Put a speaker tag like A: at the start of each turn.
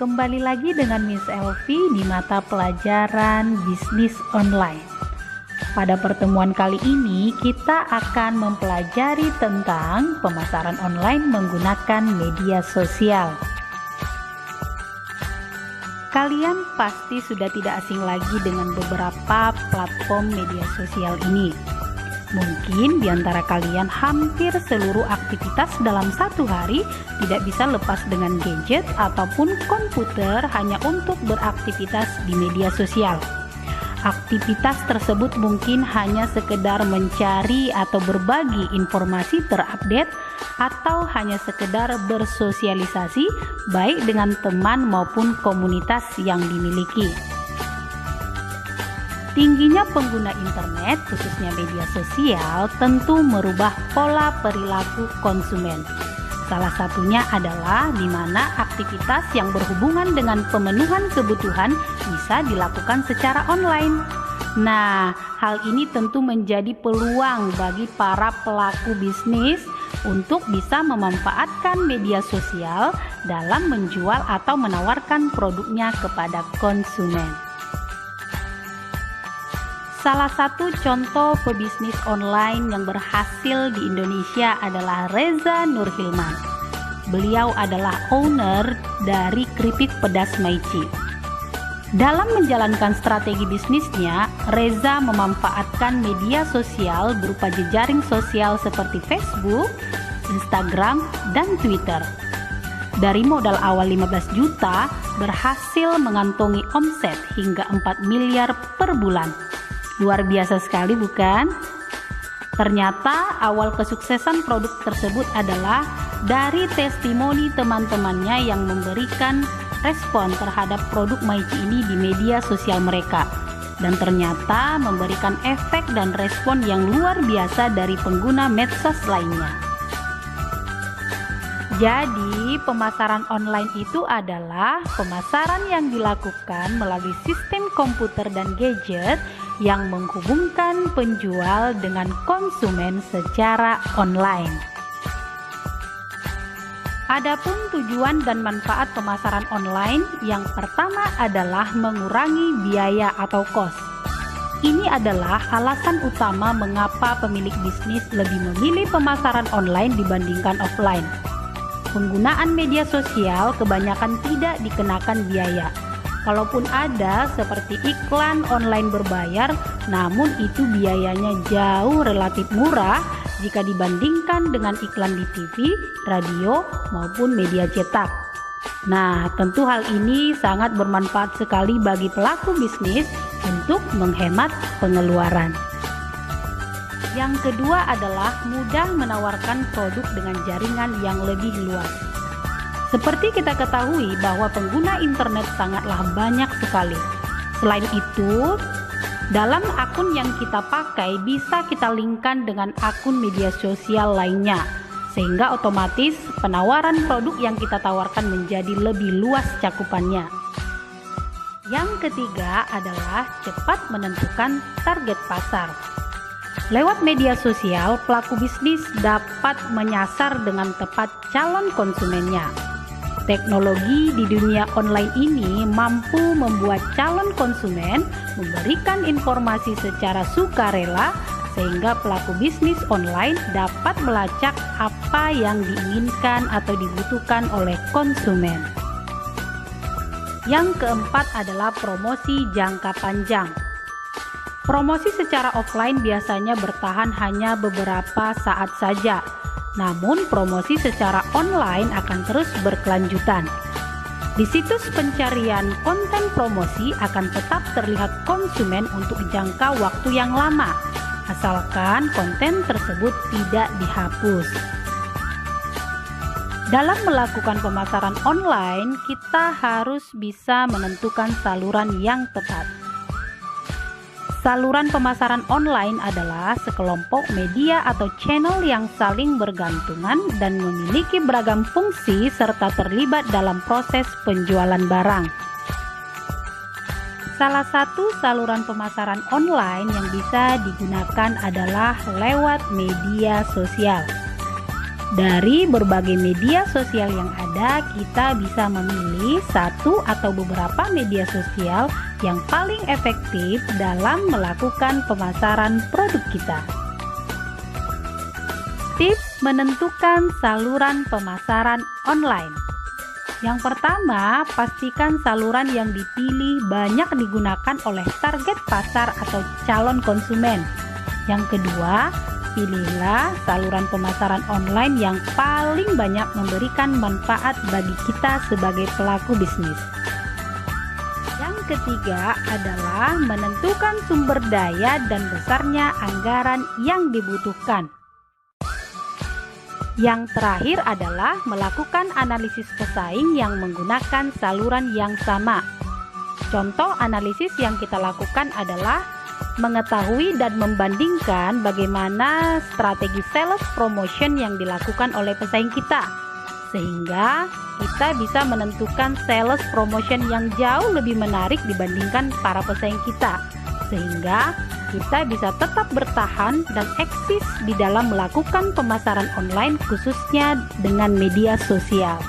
A: Kembali lagi dengan Miss Elvi di mata pelajaran bisnis online. Pada pertemuan kali ini kita akan mempelajari tentang pemasaran online menggunakan media sosial. Kalian pasti sudah tidak asing lagi dengan beberapa platform media sosial ini. Mungkin di antara kalian hampir seluruh aktivitas dalam satu hari tidak bisa lepas dengan gadget ataupun komputer hanya untuk beraktivitas di media sosial. Aktivitas tersebut mungkin hanya sekedar mencari atau berbagi informasi terupdate atau hanya sekedar bersosialisasi baik dengan teman maupun komunitas yang dimiliki. Tingginya pengguna internet, khususnya media sosial, tentu merubah pola perilaku konsumen. Salah satunya adalah di mana aktivitas yang berhubungan dengan pemenuhan kebutuhan bisa dilakukan secara online. Nah, hal ini tentu menjadi peluang bagi para pelaku bisnis untuk bisa memanfaatkan media sosial dalam menjual atau menawarkan produknya kepada konsumen. Salah satu contoh pebisnis online yang berhasil di Indonesia adalah Reza Nurhilman. Beliau adalah owner dari Keripik Pedas Maici. Dalam menjalankan strategi bisnisnya, Reza memanfaatkan media sosial berupa jejaring sosial seperti Facebook, Instagram, dan Twitter. Dari modal awal 15 juta, berhasil mengantongi omset hingga 4 miliar per bulan. Luar biasa sekali, bukan? Ternyata awal kesuksesan produk tersebut adalah dari testimoni teman-temannya yang memberikan respon terhadap produk Maici ini di media sosial mereka. Dan ternyata memberikan efek dan respon yang luar biasa dari pengguna medsos lainnya. Jadi, pemasaran online itu adalah pemasaran yang dilakukan melalui sistem komputer dan gadget yang menghubungkan penjual dengan konsumen secara online. Adapun tujuan dan manfaat pemasaran online, yang pertama adalah mengurangi biaya atau cost. Ini adalah alasan utama mengapa pemilik bisnis lebih memilih pemasaran online dibandingkan offline. Penggunaan media sosial kebanyakan tidak dikenakan biaya. Kalaupun ada seperti iklan online berbayar, namun itu biayanya jauh relatif murah jika dibandingkan dengan iklan di TV, radio, maupun media cetak. Nah, tentu hal ini sangat bermanfaat sekali bagi pelaku bisnis untuk menghemat pengeluaran. Yang kedua adalah mudah menawarkan produk dengan jaringan yang lebih luas. Seperti kita ketahui bahwa pengguna internet sangatlah banyak sekali. Selain itu, dalam akun yang kita pakai bisa kita linkkan dengan akun media sosial lainnya, sehingga otomatis penawaran produk yang kita tawarkan menjadi lebih luas cakupannya. Yang ketiga adalah cepat menentukan target pasar. Lewat media sosial, pelaku bisnis dapat menyasar dengan tepat calon konsumennya. Teknologi di dunia online ini mampu membuat calon konsumen memberikan informasi secara sukarela sehingga pelaku bisnis online dapat melacak apa yang diinginkan atau dibutuhkan oleh konsumen. Yang keempat adalah promosi jangka panjang. Promosi secara offline biasanya bertahan hanya beberapa saat saja. Namun promosi secara online akan terus berkelanjutan. Di situs pencarian konten promosi akan tetap terlihat konsumen untuk jangka waktu yang lama, asalkan konten tersebut tidak dihapus. Dalam melakukan pemasaran online, kita harus bisa menentukan saluran yang tepat. Saluran pemasaran online adalah sekelompok media atau channel yang saling bergantungan dan memiliki beragam fungsi serta terlibat dalam proses penjualan barang. Salah satu saluran pemasaran online yang bisa digunakan adalah lewat media sosial. Dari berbagai media sosial yang ada, kita bisa memilih satu atau beberapa media sosial yang paling efektif dalam melakukan pemasaran produk kita. Tips menentukan saluran pemasaran online. Yang pertama, pastikan saluran yang dipilih banyak digunakan oleh target pasar atau calon konsumen. Yang kedua, pilihlah saluran pemasaran online yang paling banyak memberikan manfaat bagi kita sebagai pelaku bisnis. Yang ketiga adalah menentukan sumber daya dan besarnya anggaran yang dibutuhkan. Yang terakhir adalah melakukan analisis pesaing yang menggunakan saluran yang sama. Contoh analisis yang kita lakukan adalah mengetahui dan membandingkan bagaimana strategi sales promotion yang dilakukan oleh pesaing kita, sehingga kita bisa menentukan sales promotion yang jauh lebih menarik dibandingkan para pesaing kita, sehingga kita bisa tetap bertahan dan eksis di dalam melakukan pemasaran online, khususnya dengan media sosial.